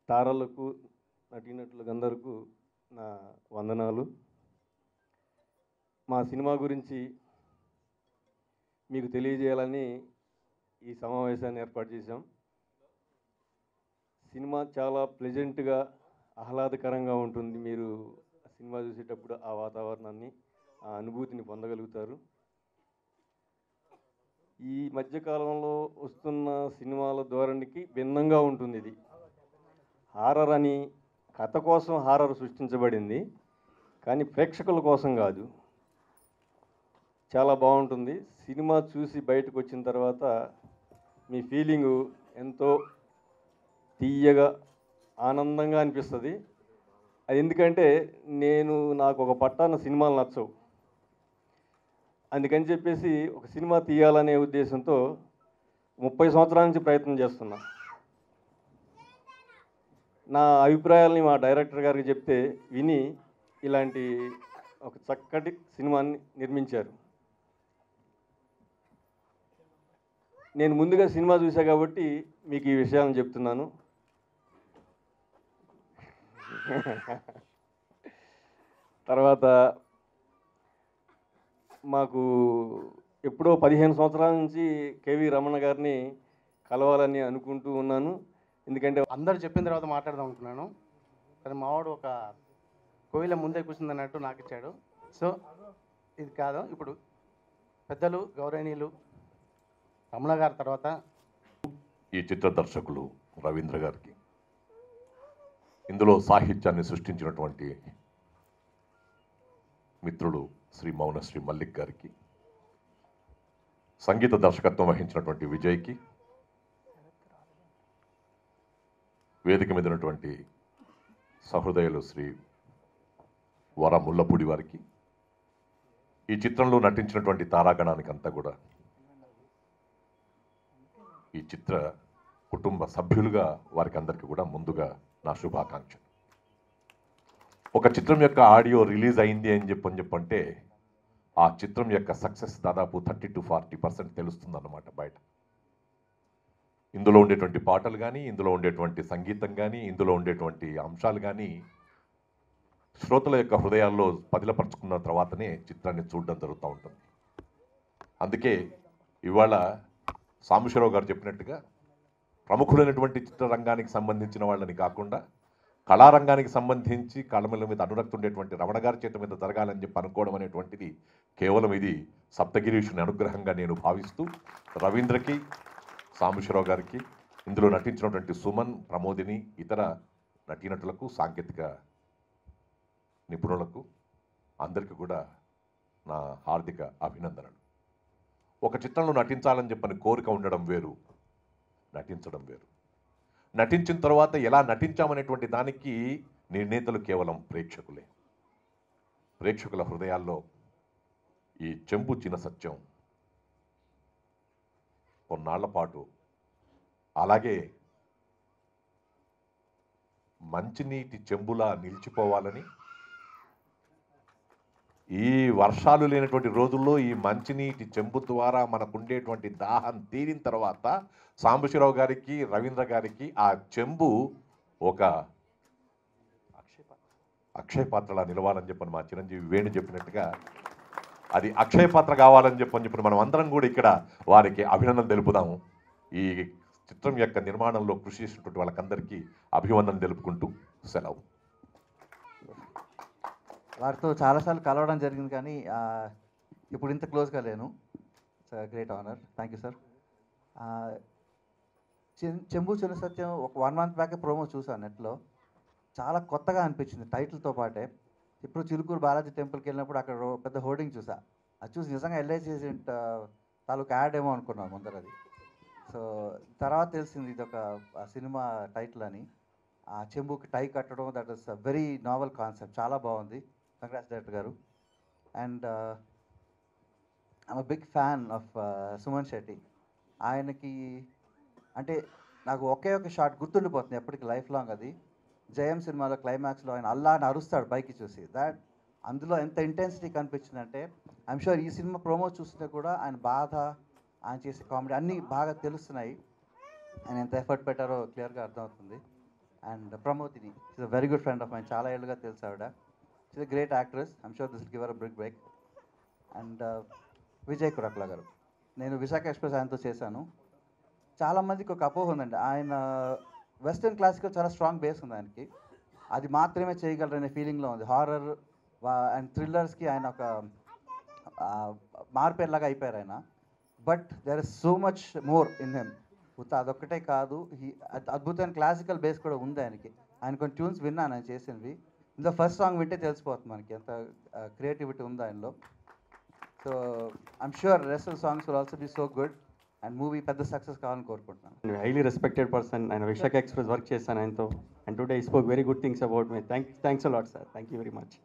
తారలకు, నటీనటులకు అందరకు నా వందనాలు. మా సినిమా గురించి మీకు తెలియజేయాలని ఈ సమావేశాన్ని ఏర్పాటు చేశాం. సినిమా చాలా ప్లెజెంట్గా, ఆహ్లాదకరంగా ఉంటుంది. మీరు సినిమా చూసేటప్పుడు ఆ వాతావరణాన్ని, ఆ అనుభూతిని పొందగలుగుతారు. ఈ మధ్యకాలంలో వస్తున్న సినిమాల ధోరణికి భిన్నంగా ఉంటుంది ఇది. హారర్ అని, కథ కోసం హారర్ సృష్టించబడింది, కానీ ప్రేక్షకుల కోసం కాదు. చాలా బాగుంటుంది. సినిమా చూసి బయటకు వచ్చిన తర్వాత మీ ఫీలింగు ఎంతో తీయగా, ఆనందంగా అనిపిస్తుంది. అది ఎందుకంటే నాకు ఒక పట్టాన సినిమాలు నచ్చవు. అందుకని చెప్పేసి ఒక సినిమా తీయాలనే ఉద్దేశంతో 30 సంవత్సరాల నుంచి ప్రయత్నం చేస్తున్నా. నా అభిప్రాయాలని మా డైరెక్టర్ గారికి చెప్తే విని ఇలాంటి ఒక చక్కటి సినిమాని నిర్మించారు. నేను ముందుగా సినిమా చూసా కాబట్టి మీకు ఈ విషయాలను చెప్తున్నాను. తర్వాత మాకు ఎప్పుడో 15 సంవత్సరాల నుంచి కేవీ రమణ గారిని కలవాలని అనుకుంటూ ఉన్నాను. ఎందుకంటే అందరు చెప్పిన తర్వాత మాట్లాడదాం అనుకున్నాను, కానీ మావాడు ఒక కోయిల ముందే కూర్చుందన్నట్టు నాకు ఇచ్చాడు. సో ఇది కాదు, ఇప్పుడు పెద్దలు గౌరవనీయులు రమణ గారి తర్వాత ఈ చిత్ర దర్శకులు రవీంద్ర గారికి, ఇందులో సాహిత్యాన్ని సృష్టించినటువంటి మిత్రుడు శ్రీ మౌనశ్రీ మల్లిక్ గారికి, సంగీత దర్శకత్వం వహించినటువంటి విజయ్కి, వేదిక మీద ఉన్నటువంటి సహృదయులు శ్రీ వర ముల్లపూడి వారికి, ఈ చిత్రంలో నటించినటువంటి తారాగణానికి అంతా కూడా, ఈ చిత్ర కుటుంబ సభ్యులుగా వారికి అందరికీ కూడా ముందుగా నా శుభాకాంక్షలు. ఒక చిత్రం యొక్క ఆడియో రిలీజ్ అయింది అని చెప్పంటే ఆ చిత్రం యొక్క సక్సెస్ దాదాపు 30 to 40% తెలుస్తుంది అన్నమాట బయట. ఇందులో ఉండేటువంటి పాటలు కానీ, ఇందులో ఉండేటువంటి సంగీతం కానీ, ఇందులో ఉండేటువంటి అంశాలు కానీ శ్రోతల యొక్క హృదయాల్లో పదిలపరుచుకున్న తర్వాతనే చిత్రాన్ని చూడడం జరుగుతూ ఉంటుంది. అందుకే ఇవాళ సాంబశివరావు గారు చెప్పినట్టుగా ప్రముఖులైనటువంటి చిత్రరంగానికి సంబంధించిన వాళ్ళని కాకుండా కళారంగానికి సంబంధించి కళల మీద అనురక్తి ఉండేటువంటి రమణ గారి చేత మీద జరగాలని చెప్పి అనుకోవడం అనేటువంటిది కేవలం ఇది సప్తగిరీషుని అనుగ్రహంగా నేను భావిస్తూ, రవీంద్రకి, సాంబశివరావు గారికి, ఇందులో నటించినటువంటి సుమన్, ప్రమోదిని, ఇతర నటీనటులకు, సాంకేతిక నిపుణులకు అందరికీ కూడా నా హార్దిక అభినందనలు. ఒక చిత్రంలో నటించాలని చెప్పని కోరిక ఉండడం వేరు, నటించడం వేరు. నటించిన తర్వాత ఎలా నటించామనేటువంటి దానికి నిర్ణేతలు కేవలం ప్రేక్షకులే. ప్రేక్షకుల హృదయాల్లో ఈ చెంబు చిన్న సత్యం కొన్నాళ్ల పాటు అలాగే మంచినీటి చెంబులా నిలిచిపోవాలని, ఈ వర్షాలు లేనటువంటి రోజుల్లో ఈ మంచినీటి చెంబు ద్వారా మనకుండేటువంటి దాహం తీరిన తర్వాత సాంబశివరావు గారికి, రవీంద్ర గారికి ఆ చెంబు ఒక అక్షయ పాత్రలా నిలవాలని చెప్పని మా చిరంజీవి వేణు చెప్పినట్టుగా అది అక్షయ పాత్ర కావాలని చెప్పని మనం అందరం కూడా ఇక్కడ వారికి అభినందన తెలుపుదాము. ఈ చిత్రం యొక్క నిర్మాణంలో కృషి చేసినటువంటి వాళ్ళకందరికీ అభివందన తెలుపుకుంటూ సెలవు. వారితో చాలాసార్లు కలవడం జరిగింది, కానీ ఇప్పుడు ఇంత క్లోజ్గా లేను. It's great honour. Thank you sir. చెంబు చిన్న సత్యం ఒక 1 month బ్యాకే ప్రోమో చూసాను నెట్లో. చాలా కొత్తగా అనిపించింది టైటిల్తో పాటే. ఇప్పుడు చిలుకూరు బాలాజీ టెంపుల్కి వెళ్ళినప్పుడు అక్కడ పెద్ద హోర్డింగ్ చూసా. అది చూసి నిజంగా ఎల్ఐసి ఏజెంట్ తాలూకు యాడ్ ఏమో అనుకున్నాను ముందర అది. సో తర్వాత తెలిసింది ఇది ఒక సినిమా టైటిల్ అని. ఆ చెంబుకి టై కట్టడం, that is very novel concept. చాలా బాగుంది. కంగ్రాట్స్ డైరెక్టర్ గారు. And I'm big fan of Suman Shetty. ఆయనకి అంటే నాకు ఒకే ఒక షాట్ గుర్తుండిపోతుంది ఎప్పటికీ, లైఫ్ లాంగ్. అది జయం సినిమాలో క్లైమాక్స్లో ఆయన అల్లా అని అరుస్తాడు పైకి చూసి. దాట్ అందులో ఎంత ఇంటెన్సిటీ కనిపించిందంటే ఐఎమ్ షూర్ ఈ సినిమా ప్రోమో చూస్తుంటే కూడా ఆయన బాధ, ఆయన చేసే కామెడీ అన్నీ బాగా తెలుస్తున్నాయి. ఆయన ఎంత ఎఫర్ట్ పెట్టారో క్లియర్గా అర్థమవుతుంది. And Pramodini is a very good friend of mine, చాలా ఏళ్ళుగా తెలుసు ఆవిడ. She's a great actress, I'm sure this will give her a big break. And Vijay Kurakla garu, నేను విశాఖ ఎక్స్ప్రెస్ ఆయనతో చేశాను. చాలామందికి ఒక అపోహ ఉందండి, ఆయన వెస్టర్న్ క్లాసికల్ చాలా స్ట్రాంగ్ బేస్ ఉంది ఆయనకి, అది మాత్రమే చేయగలరనే ఫీలింగ్లో ఉంది. హారర్ అండ్ థ్రిల్లర్స్కి ఆయన ఒక మార్పేర్లాగా అయిపోయారు ఆయన. But there is so much more in him. అదొక్కటే కాదు, అద్భుతమైన క్లాసికల్ బేస్ కూడా ఉంది ఆయనకి. ఆయన కొన్ని ట్యూన్స్ విన్నాను ఆయన చేసినవి. ఇందులో ఫస్ట్ సాంగ్ వింటే తెలిసిపోతుంది మనకి ఎంత క్రియేటివిటీ ఉంది ఆయనలో. So I'm sure rest of songs will also be so good and movie పెద్ద సక్సెస్ కావాలని కోరుకుంటున్నాను. హైలీ రెస్పెక్టెడ్ పర్సన్, ఆయన విశాఖ ఎక్స్ప్రెస్ వర్క్ చేశాను ఆయనతో, and today he spoke very good things about me. Thanks a lot sir, thank you very much.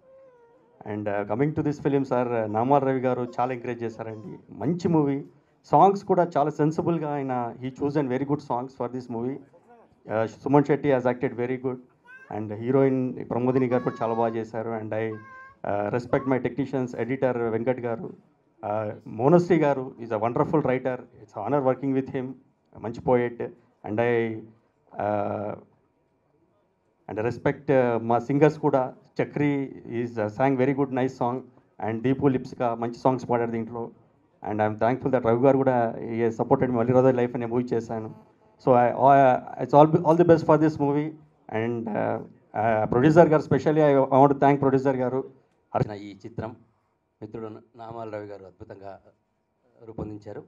And coming to this film sir, నామాల్ రవి గారు చాలా encourage చేశారండి. మంచి మూవీ, సాంగ్స్ కూడా చాలా సెన్సిబుల్గా ఆయన he choose and very good songs for this movie. Suman Shetty has acted very good, and heroine Pramodini garu కూడా చాలా బాగా చేశారు. And I respect my technicians, editor Venkat garu, Monasri garu is a wonderful writer, it's honour working with him, మంచి poet. And and respect మా singers కూడా, Chakri is song very good nice song, and Deepu లిప్స్గా మంచి songs పాడారు దీంట్లో. And I'm thankful that Ravi గారు కూడా ఈ సపోర్టెడ్ మళ్ళీ రోజు లైఫ్ అనే మూవీ చేశాను. So it's all the best for this movie. And producer garu specially I want to thank producer garu. ఈ చిత్రం మిత్రుడు నామాల రవి గారు అద్భుతంగా రూపొందించారు.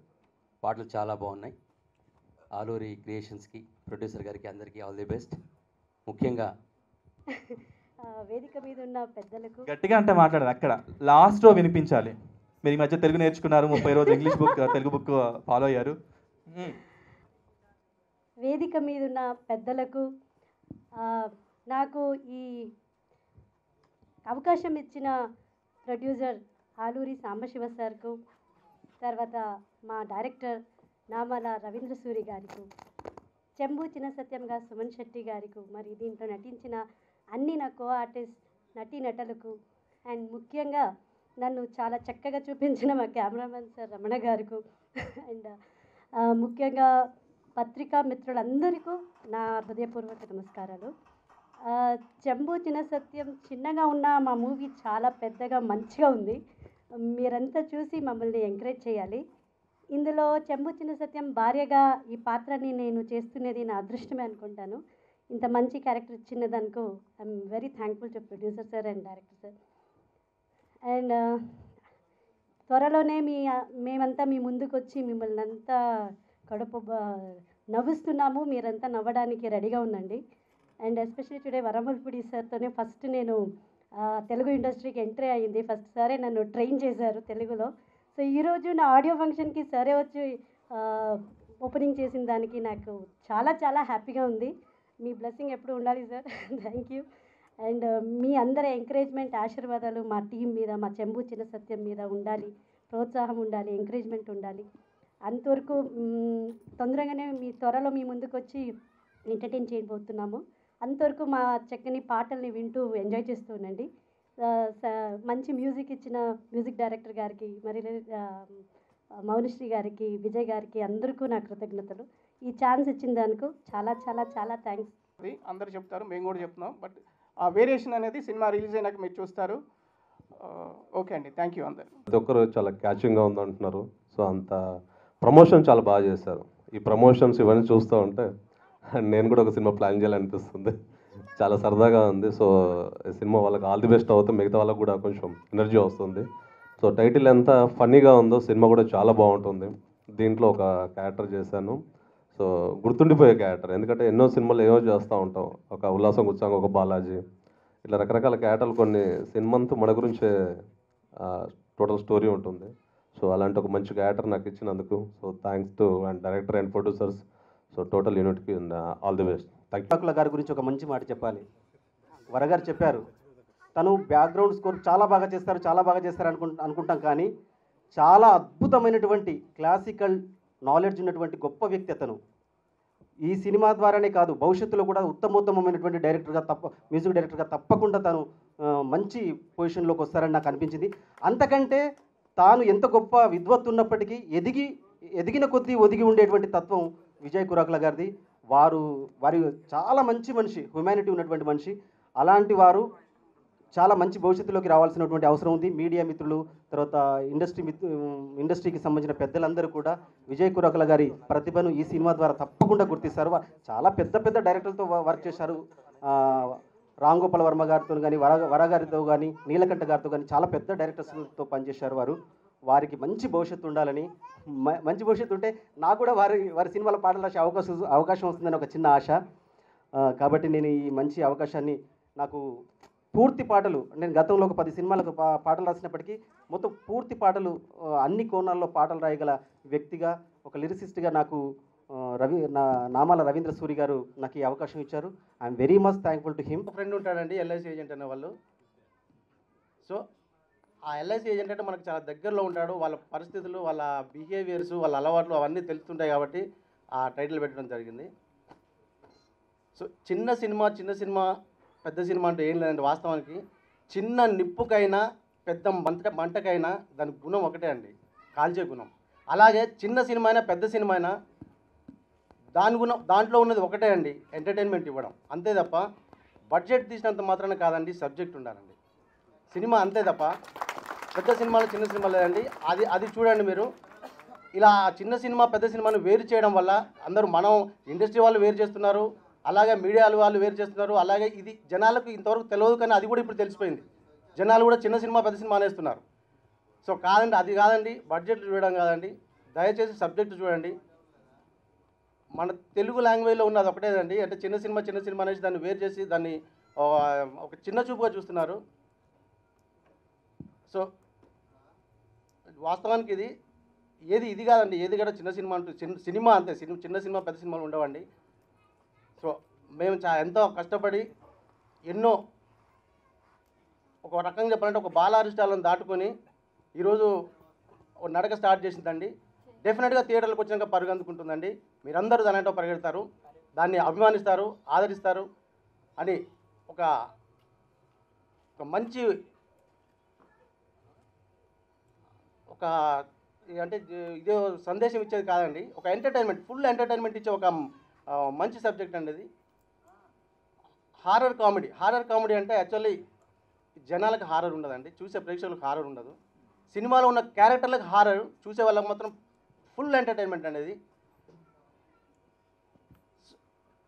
పాటలు చాలా బాగున్నాయి. ఆలూరి క్రియేషన్స్కి, ప్రొడ్యూసర్ గారికి అందరికీ ఆల్ ది బెస్ట్. ముఖ్యంగా వేదిక మీద ఉన్న పెద్దలకు గట్టిగా అంటే మాట్లాడదు, అక్కడ లాస్ట్లో వినిపించాలి. మీరు ఈ మధ్య తెలుగు నేర్చుకున్నారు, 30 రోజులు English book Telugu book follow అయ్యారు. వేదిక మీద ఉన్న పెద్దలకు, నాకు ఈ అవకాశం ఇచ్చిన ప్రొడ్యూసర్ ఆలూరి సాంబశివ సార్కు, తర్వాత మా డైరెక్టర్ నామాల రవీంద్ర సూరి గారికి, చెంబు చిన్న సత్యంగా సుమన్ శెట్టి గారికి, మరి దీంట్లో నటించిన అన్ని నా కో ఆర్టిస్ట్ నటీనటులకు, అండ్ ముఖ్యంగా నన్ను చాలా చక్కగా చూపించిన మా కెమెరామెన్ సార్ రమణ గారికి, అండ్ ముఖ్యంగా పత్రికా మిత్రులందరికీ నా హృదయపూర్వక నమస్కారాలు. చెంబు చిన్న సత్యం చిన్నగా ఉన్న మా మూవీ చాలా పెద్దగా మంచిగా ఉంది. మీరంతా చూసి మమ్మల్ని ఎంకరేజ్ చేయాలి. ఇందులో చెంబు చిన్న సత్యం భార్యగా ఈ పాత్రని నేను చేస్తున్నది నా అదృష్టమే అనుకుంటాను. ఇంత మంచి క్యారెక్టర్ ఇచ్చినదానికి I'm very thankful to producer sir and director sir. And త్వరలోనే మేమంతా మీ ముందుకు వచ్చి మిమ్మల్ని అంతా నవ్విస్తున్నాము, మీరంతా నవ్వడానికి రెడీగా ఉండండి. అండ్ ఎస్పెషల్లీ టుడే వరమల్పూడి సార్తోనే ఫస్ట్ నేను తెలుగు ఇండస్ట్రీకి ఎంట్రీ అయ్యింది. ఫస్ట్ సారే నన్ను ట్రైన్ చేశారు తెలుగులో. సో ఈరోజు నా ఆడియో ఫంక్షన్కి సరే వచ్చి ఓపెనింగ్ చేసిన దానికి నాకు చాలా చాలా హ్యాపీగా ఉంది. మీ బ్లెస్సింగ్ ఎప్పుడు ఉండాలి సార్. Thank you. అండ్ మీ అందరి ఎంకరేజ్మెంట్, ఆశీర్వాదాలు మా టీం మీద, మా చెంబు చిన్న సత్యం మీద ఉండాలి. ప్రోత్సాహం ఉండాలి, ఎంకరేజ్మెంట్ ఉండాలి. అంతవరకు తొందరగానే త్వరలో మీ ముందుకు వచ్చి ఎంటర్టైన్ చేయబోతున్నాము. అంతవరకు మా చక్కని పాటల్ని వింటూ ఎంజాయ్ చేస్తూ ఉండండి. మంచి మ్యూజిక్ ఇచ్చిన మ్యూజిక్ డైరెక్టర్ గారికి, మరి మౌనశ్రీ గారికి, విజయ్ గారికి అందరికీ నా కృతజ్ఞతలు. ఈ ఛాన్స్ ఇచ్చిన దానికి చాలా చాలా చాలా థ్యాంక్స్. అందరు చెప్తారు, మేము కూడా చెప్తున్నాం. బట్ ఆ వేరియేషన్ అనేది సినిమా రిలీజ్ అయినాక మీరు చూస్తారు. ఓకే అండి, థ్యాంక్ యూ అందరు. ప్రతి ఒక్కరు చాలా క్యాచింగ్గా ఉందంటున్నారు. సో అంత ప్రమోషన్ చాలా బాగా చేశారు. ఈ ప్రమోషన్స్ ఇవన్నీ చూస్తూ ఉంటే నేను కూడా ఒక సినిమా ప్లాన్ చేయాలనిపిస్తుంది. చాలా సరదాగా ఉంది. సో ఈ సినిమా వాళ్ళకి ఆల్ ది బెస్ట్ అవుతుంది, మిగతా వాళ్ళకి కూడా కొంచెం ఎనర్జీ వస్తుంది. సో టైటిల్ ఎంత ఫన్నీగా ఉందో సినిమా కూడా చాలా బాగుంటుంది. దీంట్లో ఒక క్యారెక్టర్ చేశాను, సో గుర్తుండిపోయే క్యారెక్టర్. ఎందుకంటే ఎన్నో సినిమాలు ఏమో చేస్తూ ఉంటాం, ఒక ఉల్లాసం ఉత్సాహం, ఒక బాలాజీ, ఇట్లా రకరకాల క్యారెక్టర్లు. కొన్ని సినిమాంతా మన గురించే టోటల్ స్టోరీ ఉంటుంది. సో అలాంటి ఒక మంచి క్యారెక్టర్ నాకు ఇచ్చినందుకు so thanks to and director and producers. So total యూనిట్కి all the best. Thank you. గారి గురించి ఒక మంచి మాట చెప్పాలి. వరగారు చెప్పారు, తను బ్యాక్గ్రౌండ్ స్కోర్ చాలా బాగా చేస్తారు అనుకుంటాం, కానీ చాలా అద్భుతమైనటువంటి క్లాసికల్ నాలెడ్జ్ ఉన్నటువంటి గొప్ప వ్యక్తి అతను. ఈ సినిమా ద్వారానే కాదు, భవిష్యత్తులో కూడా ఉత్తమోత్తమైనటువంటి మ్యూజిక్ డైరెక్టర్గా తప్పకుండా తను మంచి పొజిషన్లోకి వస్తారని నాకు అనిపించింది. అంతకంటే తాను ఎంత గొప్ప విద్వత్తు ఉన్నప్పటికీ ఎదిగిన కొద్దీ ఒదిగి ఉండేటువంటి తత్వం విజయ్ కురాక్ల గారిది. వారి చాలా మంచి మనిషి, హ్యుమానిటీ ఉన్నటువంటి మనిషి. అలాంటి వారు చాలా మంచి భవిష్యత్తులోకి రావాల్సినటువంటి అవసరం ఉంది. మీడియా మిత్రులు, తర్వాత ఇండస్ట్రీకి సంబంధించిన పెద్దలందరూ కూడా విజయ్ కురకల గారి ప్రతిభను ఈ సినిమా ద్వారా తప్పకుండా గుర్తిస్తారు. చాలా పెద్ద పెద్ద డైరెక్టర్లతో వర్క్ చేశారు. రామ్ గోపాల్ వర్మ గారితో కానీ, వర గారితో కానీ, నీలకంఠ గారితో కానీ చాలా పెద్ద డైరెక్టర్స్తో పనిచేశారు వారు. వారికి మంచి భవిష్యత్తు ఉండాలని, మంచి భవిష్యత్తు ఉంటే నాకు కూడా వారి సినిమాల పాటలు రాసే అవకాశం వస్తుందని ఒక చిన్న ఆశ. కాబట్టి నేను ఈ మంచి అవకాశాన్ని, నాకు పూర్తి పాటలు, నేను గతంలో ఒక 10 సినిమాలకు పాటలు రాసినప్పటికీ మొత్తం పూర్తి పాటలు, అన్ని కోణాల్లో పాటలు రాయగల వ్యక్తిగా, ఒక లిరిసిస్ట్గా నాకు నామాల రవీంద్ర సూరి గారు నాకు ఈ అవకాశం ఇచ్చారు. I'm very much thankful to him. Friend ఉంటాడండి ఎల్ఐసి ఏజెంట్ అనే వాళ్ళు. సో ఆ ఎల్ఐసి ఏజెంట్ అంటే మనకు చాలా దగ్గరలో ఉంటాడు. వాళ్ళ పరిస్థితులు, వాళ్ళ బిహేవియర్స్, వాళ్ళ అలవాట్లు అవన్నీ తెలుస్తుంటాయి కాబట్టి ఆ టైటిల్ పెట్టడం జరిగింది. సో చిన్న సినిమా పెద్ద సినిమా అంటే ఏం లేదండి. వాస్తవానికి చిన్న నిప్పుకైనా పెద్ద మంటకైనా దాని గుణం ఒకటే అండి, కాల్చే గుణం. అలాగే చిన్న సినిమా అయినా పెద్ద సినిమా అయినా దాంట్లో ఉన్నది ఒకటే అండి, ఎంటర్టైన్మెంట్ ఇవ్వడం. అంతే తప్ప బడ్జెట్ తీసినంత మాత్రాన కాదండి, సబ్జెక్ట్ ఉండాలండి సినిమా. అంతే తప్ప పెద్ద సినిమాలు చిన్న సినిమాలు లేదండి. అది చూడండి మీరు. ఇలా చిన్న సినిమా పెద్ద సినిమాను వేరు చేయడం వల్ల అందరూ, మనం ఇండస్ట్రీ వాళ్ళు వేరు చేస్తున్నారు, అలాగే మీడియా వాళ్ళు వేరు చేస్తున్నారు. అలాగే ఇది జనాలకు ఇంతవరకు తెలియదు, కానీ అది కూడా ఇప్పుడు తెలిసిపోయింది. జనాలు కూడా చిన్న సినిమా పెద్ద సినిమా అనేస్తున్నారు. సో కాదండి, అది కాదండి, బడ్జెట్ చూడడం కాదండి, దయచేసి సబ్జెక్ట్ చూడండి. మన తెలుగు లాంగ్వేజ్లో ఉన్నది ఒకటేదండి. అంటే చిన్న సినిమా అనేసి దాన్ని వేరు చేసి దాన్ని ఒక చిన్న చూపుగా చూస్తున్నారు. సో వాస్తవానికి ఇది కాదండి, ఏది కూడా చిన్న సినిమా అంటూ సినిమా అంతే. చిన్న సినిమా పెద్ద సినిమాలు ఉండవండి. సో మేము ఎంతో కష్టపడి ఎన్నో, ఒక రకంగా చెప్పాలంటే ఒక బాలారిష్టాలను దాటుకొని ఈరోజు నడక స్టార్ట్ చేసిందండి. డెఫినెట్గా థియేటర్లకు వచ్చినాక పరుగందుకుంటుందండి. మీరందరూ దానింటో పరిగెడతారు, దాన్ని అభిమానిస్తారు, ఆదరిస్తారు అని ఒక మంచి అంటే ఇదే సందేశం ఇచ్చేది కాదండి, ఒక ఎంటర్టైన్మెంట్, ఫుల్ ఎంటర్టైన్మెంట్ ఇచ్చే ఒక మంచి సబ్జెక్ట్ అండి ఇది. హారర్ కామెడీ అంటే యాక్చువల్లీ జనాలకు హారర్ ఉండదండి, చూసే ప్రేక్షకులకు హారర్ ఉండదు. సినిమాలో ఉన్న క్యారెక్టర్లకు హారర్, చూసే వాళ్ళకి మాత్రం ఫుల్ ఎంటర్టైన్మెంట్ అనేది.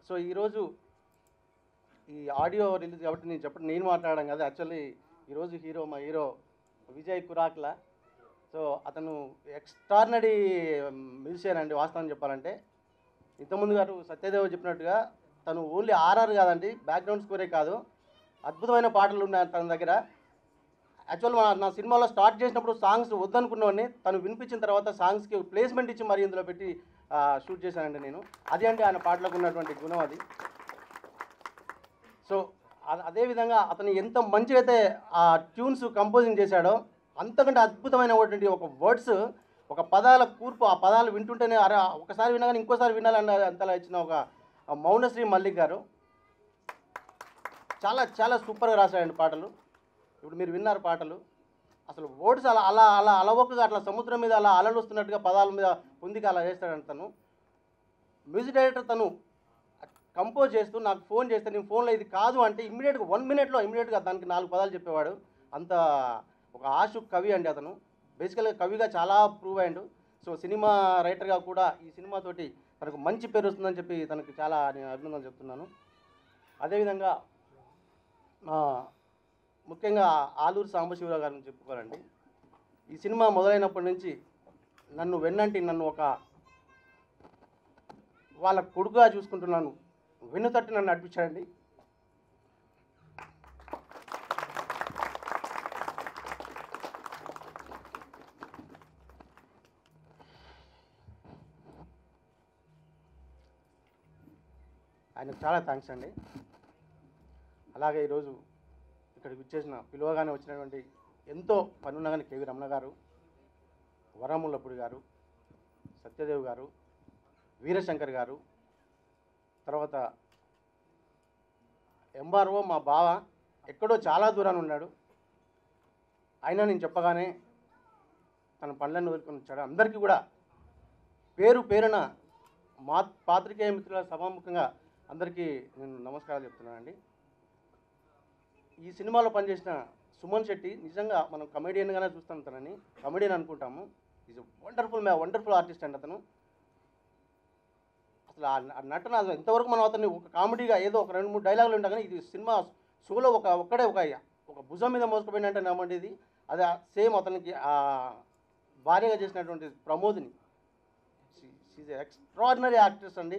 సో ఈరోజు ఈ ఆడియో రిలీజ్ కాబట్టి నేను మాట్లాడడం కదా. యాక్చువల్లీ ఈరోజు మా హీరో విజయ్ కురాక్ల. సో అతను ఎక్స్ట్రాడినరీ మ్యూజిషియన్ అండి. వాస్తవం చెప్పాలంటే ఇంతకుముందు గారు సత్యదేవ్ చెప్పినట్టుగా తను ఓన్లీ ఆర్ఆర్ కాదండి, బ్యాక్గ్రౌండ్ స్కోరే కాదు, అద్భుతమైన పాటలు ఉన్నాయి తన దగ్గర. యాక్చువల్ నా సినిమాలో స్టార్ట్ చేసినప్పుడు సాంగ్స్ వద్దనుకున్నవాడిని, తను వినిపించిన తర్వాత సాంగ్స్కి ప్లేస్మెంట్ ఇచ్చి మరి ఇందులో పెట్టి షూట్ చేశానండి నేను. అది అంటే ఆయన పాటలకు ఉన్నటువంటి గుణం అది. సో అదేవిధంగా అతను ఎంత మంచిగా అయితే ఆ ట్యూన్స్ కంపోజింగ్ చేశాడో, అంతకంటే అద్భుతమైనటువంటి ఒక వర్డ్స్, ఒక పదాల కూర్పు, ఆ పదాలు వింటుంటేనే ఒకసారి వినగానే ఇంకోసారి వినాలన్న అంతలా ఇచ్చిన ఒక మౌనశ్రీ మల్లిక్ గారు చాలా చాలా సూపర్గా రాశాడండి పాటలు. ఇప్పుడు మీరు విన్నారు పాటలు, అసలు వర్డ్స్ అలా అలవోకగా అట్లా సముద్రం మీద అలా అలలు వస్తున్నట్టుగా పదాల మీద పొందిక అలా చేస్తాడంట తను. మ్యూజిక్ డైరెక్టర్ తను కంపోజ్ చేస్తూ నాకు ఫోన్ చేస్తే, నేను ఫోన్లో ఇది కాదు అంటే ఇమ్మీడియట్గా 1 minute ఇమ్మీడియట్గా దానికి 4 పదాలు చెప్పేవాడు. అంత ఒక ఆశు కవి అండి అతను. బేసికల్గా కవిగా చాలా ప్రూవ్ అయ్యాడు. సో సినిమా రైటర్గా కూడా ఈ సినిమాతోటి తనకు మంచి పేరు వస్తుందని చెప్పి తనకు చాలా నేను అభినందనలు చెప్తున్నాను. అదేవిధంగా ముఖ్యంగా ఆలూరు సాంబశివరావు గారిని చెప్పుకోవాలండి. ఈ సినిమా మొదలైనప్పటి నుంచి నన్ను ఒక వాళ్ళ కొడుకుగా చూసుకుంటున్నాను, వెన్నుతట్టి నన్ను నడిపించాడండి. ఆయనకు చాలా థ్యాంక్స్ అండి. అలాగే ఈరోజు ఇక్కడికి పిలువగానే వచ్చినటువంటి ఎంతో పనున్నగానే కేవీ రమణ గారు, వరముల్లపూడి గారు, సత్యదేవ్ గారు, వీరశంకర్ గారు, తర్వాత ఎంఆర్ఓ మా బావ ఎక్కడో చాలా దూరాన్ని ఉన్నాడు, అయినా నేను చెప్పగానే తన పనులను వదులుకొని వచ్చాడు. అందరికీ కూడా పేరున మా పాత్రికేయ మిత్రుల సభాముఖంగా అందరికీ నేను నమస్కారాలు చెప్తున్నానండి. ఈ సినిమాలో పనిచేసిన సుమన్ శెట్టి నిజంగా మనం కమెడియన్గానే చూస్తాం, తనని కమెడియన్ అనుకుంటాము. ఈజ్ వండర్ఫుల్ ఆర్టిస్ట్ అండి అతను. అసలు ఆ నటన ఎంతవరకు మనం అతన్ని ఒక కామెడీగా ఏదో ఒక 2-3 డైలాగులు ఉంటాయి, కానీ ఇది సినిమా షోలో ఒక్కడే ఒక భుజం మీద మోసుకుపోయినట్టే నమ్మండి. ఇది అది సేమ్ అతనికి భార్యగా చేసినటువంటి ప్రమోద్ని, షీజ్ ఎక్స్ట్రాడినరీ యాక్ట్రెస్ అండి.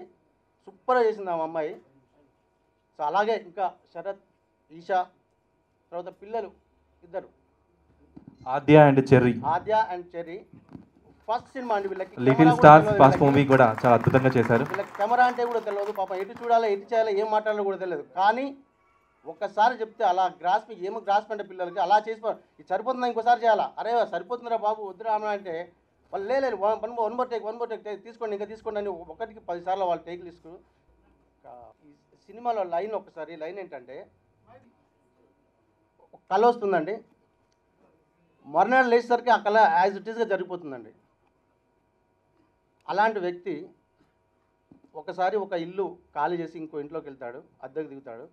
సూపర్గా చేసింది ఆ అమ్మాయి. సో అలాగే ఇంకా శరత్, ఈషా, తర్వాత పిల్లలు ఇద్దరు, ఆద్య అండ్ చెర్రీ ఫస్ట్ సినిమా అండి వీళ్ళకి. లిటిల్ స్టార్స్ ఫస్ట్ మూవీ కూడా చాలా అద్భుతంగా చేశారు. వీళ్ళకి కెమెరా అంటే కూడా తెలియదు, పాపం ఎటు చూడాలో ఎటు చేయాలో ఏం మాట్లాడాలో కూడా తెలియదు. కానీ ఒక్కసారి చెప్తే అలా ఏమో గ్రాస్ప్ అంటే పిల్లలకి అలా చేసి ఇది సరిపోతుందా ఇంకోసారి చేయాలా, అరే సరిపోతుందిరా బాబు వద్దురా అంటే వాళ్ళు లేదు వన్ మోర్ టేక్ తీసుకోండి ఇంకా తీసుకోండి అని 1కి 10 సార్లు వాళ్ళు టేకులు తీసుకుని. ఈ సినిమాలో లైన్ ఏంటంటే కళ వస్తుందండి, మర్నాడు లేచేసరికి ఆ కళ యాజ్ ఇట్ ఈస్గా జరిగిపోతుందండి. అలాంటి వ్యక్తి ఒకసారి ఒక ఇల్లు ఖాళీ చేసి ఇంకో ఇంట్లోకి వెళ్తాడు, అద్దెకు దిగుతాడు.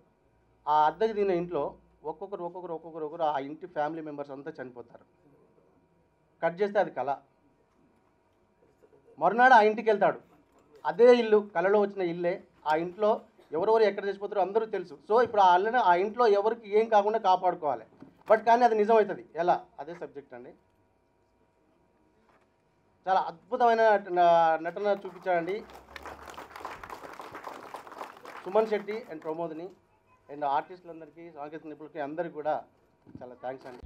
ఆ అద్దెకు దిగిన ఇంట్లో ఒక్కొక్కరు ఆ ఇంటి ఫ్యామిలీ మెంబర్స్ అంతా చనిపోతారు. కట్ చేస్తే అది కళ. మరునాడు ఆ ఇంటికి వెళ్తాడు, అదే ఇల్లు కళలో వచ్చిన ఇల్లే, ఆ ఇంట్లో ఎవరెవరు ఎక్కడ చచ్చిపోతారో అందరూ తెలుసు. సో ఇప్పుడు ఆ ఇంట్లో ఎవరికి ఏం కాకుండా కాపాడుకోవాలి, బట్ కానీ అది నిజం అవుతుంది ఎలా, అదే సబ్జెక్ట్ అండి. చాలా అద్భుతమైన నటన చూపించాడండి సుమన్ శెట్టి అండ్ ప్రమోద్ని అండ్ ఆర్టిస్టులందరికీ, సాంకేతిక నిపుణులకి అందరికీ కూడా చాలా థ్యాంక్స్ అండి.